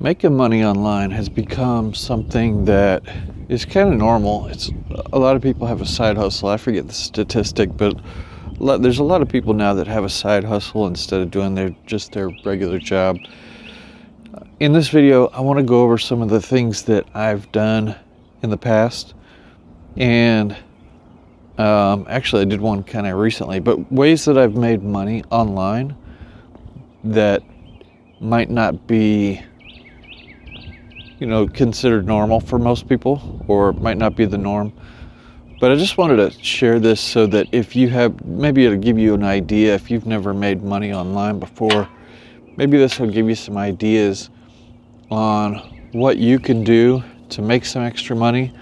Making money online has become something that is kind of normal. It's a lot of people have a side hustle. I forget the statistic, but there's a lot of people now that have a side hustle instead of doing their regular job. In this video, I want to go over some of the things that I've done in the past, and actually I did one kind of recently, but ways that I've made money online that might not be considered normal for most people, or might not be the norm. But I just wanted to share this so that if you have, maybe it'll give you an idea. If you've never made money online before, maybe this will give you some ideas on what you can do to make some extra money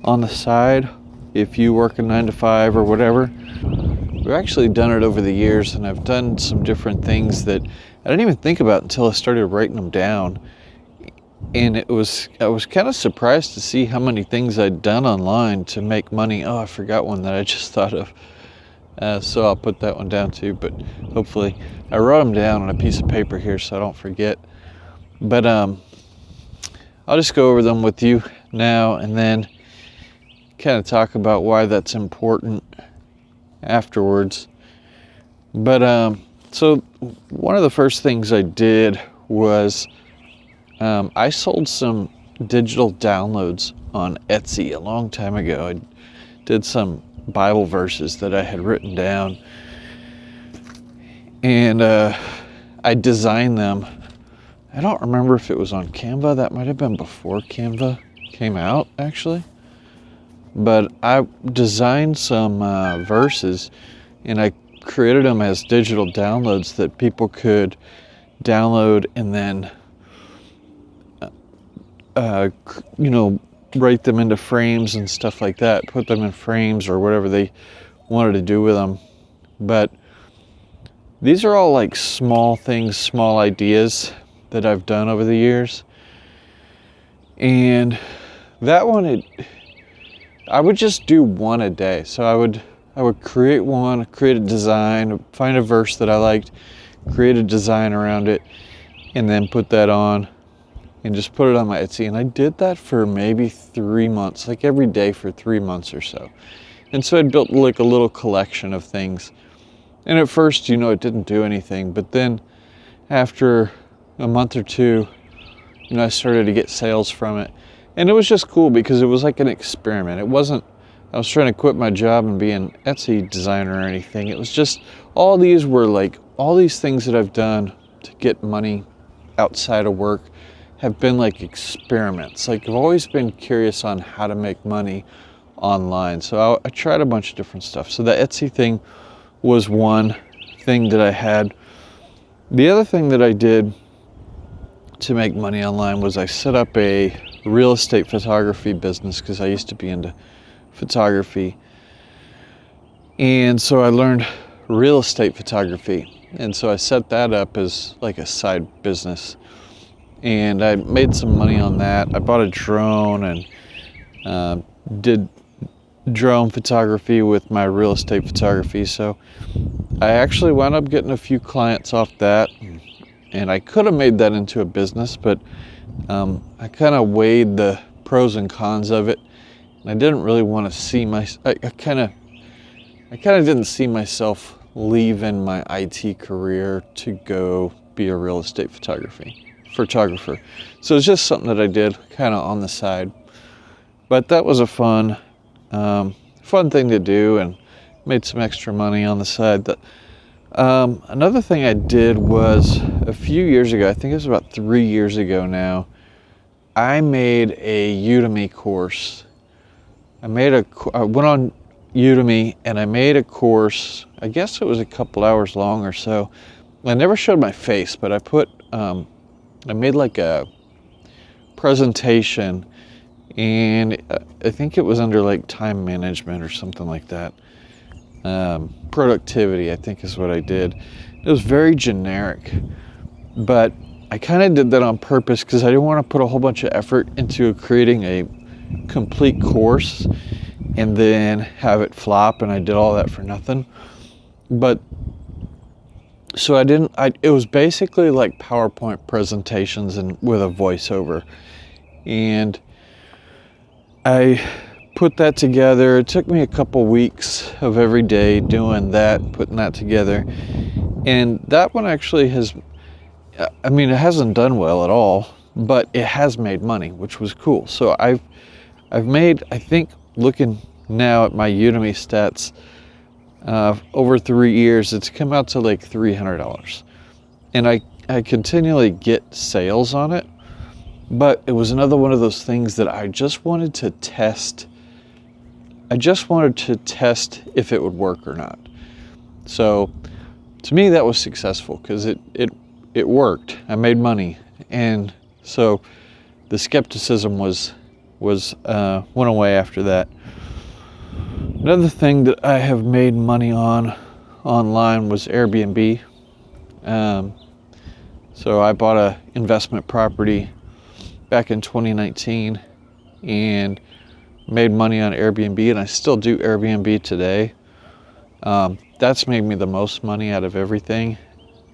on the side if you work a 9-to-5 or whatever. We've actually done it over the years, and I've done some different things that I didn't even think about until I started writing them down. And I was kind of surprised to see how many things I'd done online to make money. Oh, I forgot one that I just thought of. So I'll put that one down too, but hopefully I wrote them down on a piece of paper here so I don't forget. But I'll just go over them with you now and then kind of talk about why that's important afterwards. But so one of the first things I did was I sold some digital downloads on Etsy a long time ago. I did some Bible verses that I had written down, and I designed them. I don't remember if it was on Canva. That might have been before Canva came out, actually. But I designed some verses, and I created them as digital downloads that people could download and then write them into frames and stuff like that, put them in frames or whatever they wanted to do with them. But these are all like small things, small ideas that I've done over the years. And that one, I would just do one a day. So I would create a design, find a verse that I liked, create a design around it, and then put that on and just put it on my Etsy. And I did that for maybe 3 months, like every day for 3 months or so. And so I built like a little collection of things. And at first, it didn't do anything. But then after a month or two, I started to get sales from it. And it was just cool because it was like an experiment. It wasn't, I was trying to quit my job and be an Etsy designer or anything. It was just, all these things that I've done to get money outside of work have been like experiments. Like, I've always been curious on how to make money online. So I tried a bunch of different stuff. So the Etsy thing was one thing that I had. The other thing that I did to make money online was I set up a real estate photography business because I used to be into photography. And so I learned real estate photography. And so I set that up as like a side business. And I made some money on that. I bought a drone and did drone photography with my real estate photography. So I actually wound up getting a few clients off that. And I could have made that into a business, but I kind of weighed the pros and cons of it. And I didn't really want to see I kind of didn't see myself leaving my IT career to go be a real estate photographer. So it's just something that I did kind of on the side. But that was a fun thing to do, and made some extra money on the side. Another thing I did was a few years ago, I think it was about 3 years ago now, I made a Udemy course. I went on Udemy and I made a course. I guess it was a couple hours long or so. I never showed my face, but I made like a presentation, and I think it was under like time management or something like that. Productivity, I think, is what I did. It was very generic, but I kind of did that on purpose because I didn't want to put a whole bunch of effort into creating a complete course and then have it flop, and I did all that for nothing. But So it was basically like PowerPoint presentations and with a voiceover. And I put that together. It took me a couple weeks of every day doing that, putting that together. And that one actually it hasn't done well at all, but it has made money, which was cool. So I've made, I think, looking now at my Udemy stats, over 3 years, it's come out to like $300. And I continually get sales on it, but it was another one of those things that I just wanted to test. I just wanted to test if it would work or not. So to me, that was successful because it worked. I made money. And so the skepticism went away after that. Another thing that I have made money on online was Airbnb. So I bought an investment property back in 2019 and made money on Airbnb, and I still do Airbnb today. That's made me the most money out of everything.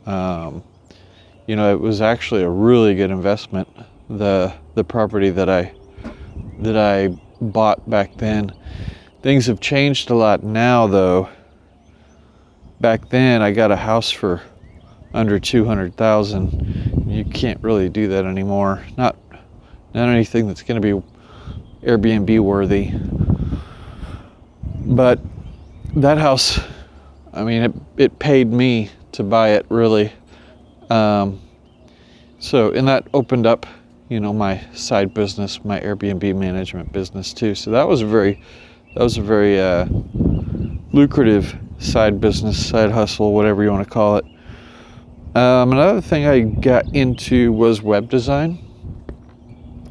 It was actually a really good investment. The property that I bought back then. Things have changed a lot now, though. Back then, I got a house for under $200,000. You can't really do that anymore. Not anything that's going to be Airbnb worthy. But that house, it paid me to buy it, really. And that opened up, my side business, my Airbnb management business too. So that was a very lucrative side business, side hustle, whatever you want to call it. Another thing I got into was web design.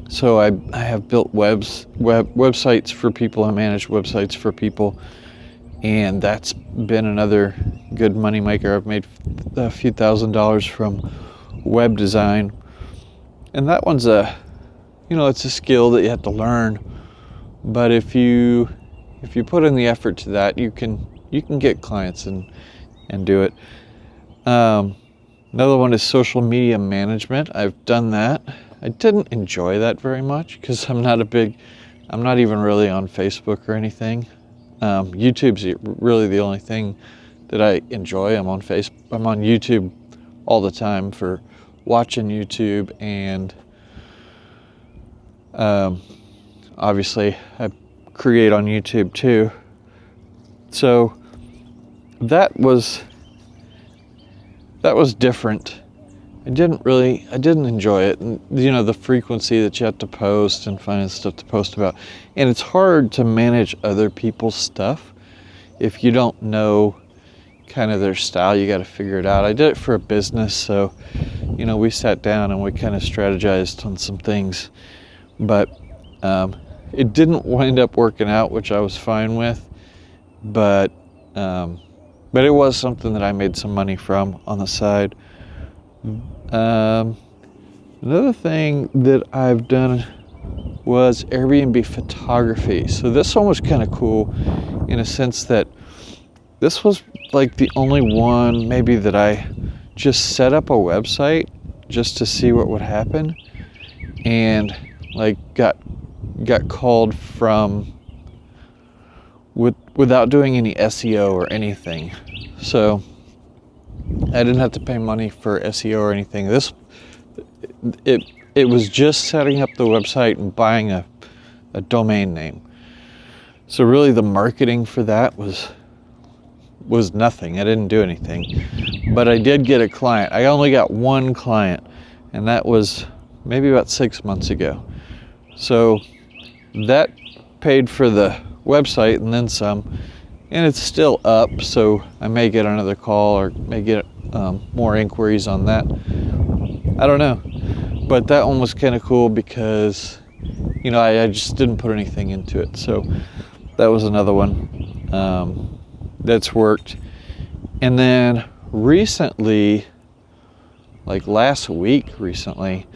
So I have built websites for people. I manage websites for people, and that's been another good money maker. I've made a few $1,000s from web design, and that one's it's a skill that you have to learn. But if you put in the effort to that, you can get clients and do it. Another one is social media management. I've done that. I didn't enjoy that very much because I'm not even really on Facebook or anything. YouTube's really the only thing that I enjoy. I'm on YouTube all the time for watching YouTube, and obviously I create on YouTube too. So that was different. I didn't enjoy it. And, the frequency that you have to post and finding stuff to post about. And it's hard to manage other people's stuff if you don't know kind of their style. You got to figure it out. I did it for a business, so, we sat down and we kind of strategized on some things. But it didn't wind up working out, which I was fine with. But it was something that I made some money from on the side. Another thing that I've done was Airbnb photography. So this one was kind of cool in a sense that this was like the only one maybe that I just set up a website just to see what would happen, and like got called from without doing any SEO or anything. So I didn't have to pay money for SEO or anything. It was just setting up the website and buying a domain name. So really the marketing for that was nothing. I didn't do anything. But I did get a client. I only got one client, and that was maybe about 6 months ago. So that paid for the website and then some. And it's still up, so I may get another call or may get more inquiries on that. I don't know. But that one was kind of cool because, I just didn't put anything into it. So that was another one that's worked. And then recently, like last week recently,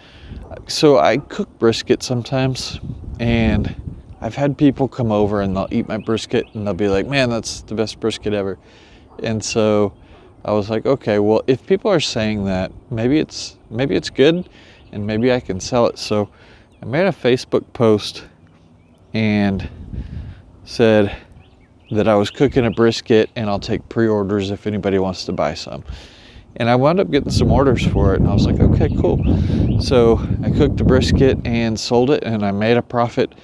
so I cook brisket sometimes, and I've had people come over and they'll eat my brisket and they'll be like, man, that's the best brisket ever. And so I was like, okay, well, if people are saying that, maybe it's good, and maybe I can sell it. So I made a Facebook post and said that I was cooking a brisket and I'll take pre-orders if anybody wants to buy some. And I wound up getting some orders for it, and I was like, okay, cool. So I cooked a brisket and sold it, and I made a profit.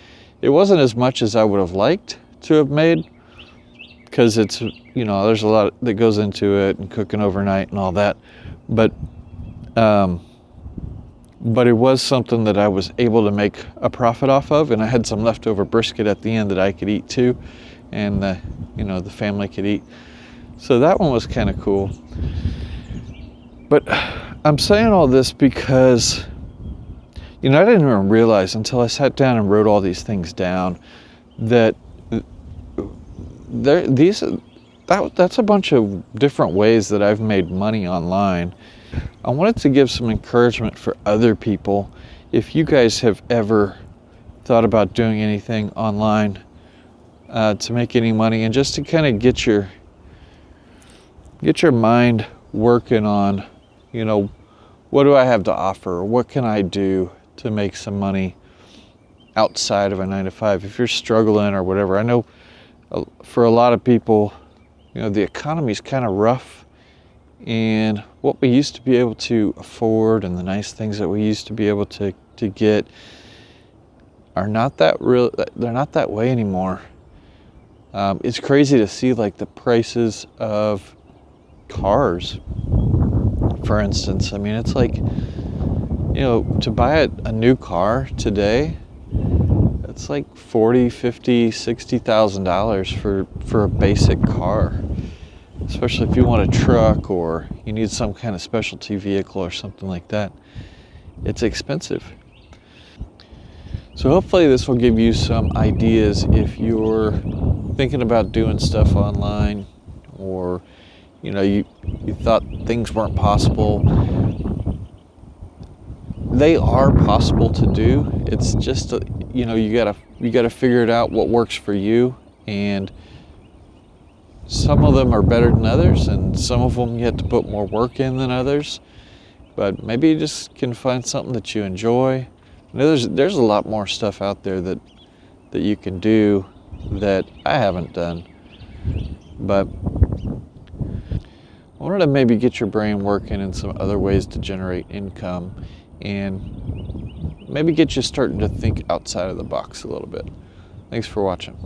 It wasn't as much as I would have liked to have made, because it's, there's a lot that goes into it, and cooking overnight and all that. But it was something that I was able to make a profit off of, and I had some leftover brisket at the end that I could eat too, and the family could eat. So that one was kind of cool. But I'm saying all this because, I didn't even realize until I sat down and wrote all these things down that that's a bunch of different ways that I've made money online. I wanted to give some encouragement for other people. If you guys have ever thought about doing anything online to make any money, and just to kind of get your mind working on, what do I have to offer? What can I do to make some money outside of a 9-to-5? If you're struggling or whatever, I know for a lot of people, the economy's kind of rough, and what we used to be able to afford and the nice things that we used to be able to get are not that real. They're not that way anymore. It's crazy to see like the prices of cars, for instance. I mean, it's like, to buy a new car today, it's like $40,000, $50,000, $60,000 for a basic car. Especially if you want a truck or you need some kind of specialty vehicle or something like that. It's expensive. So hopefully this will give you some ideas if you're thinking about doing stuff online, or you thought things weren't possible. They are possible to do. It's just you gotta figure it out what works for you, and some of them are better than others, and some of them you have to put more work in than others. But maybe you just can find something that you enjoy. There's a lot more stuff out there that you can do that I haven't done. But I wanted to maybe get your brain working in some other ways to generate income, and maybe get you starting to think outside of the box a little bit. Thanks for watching.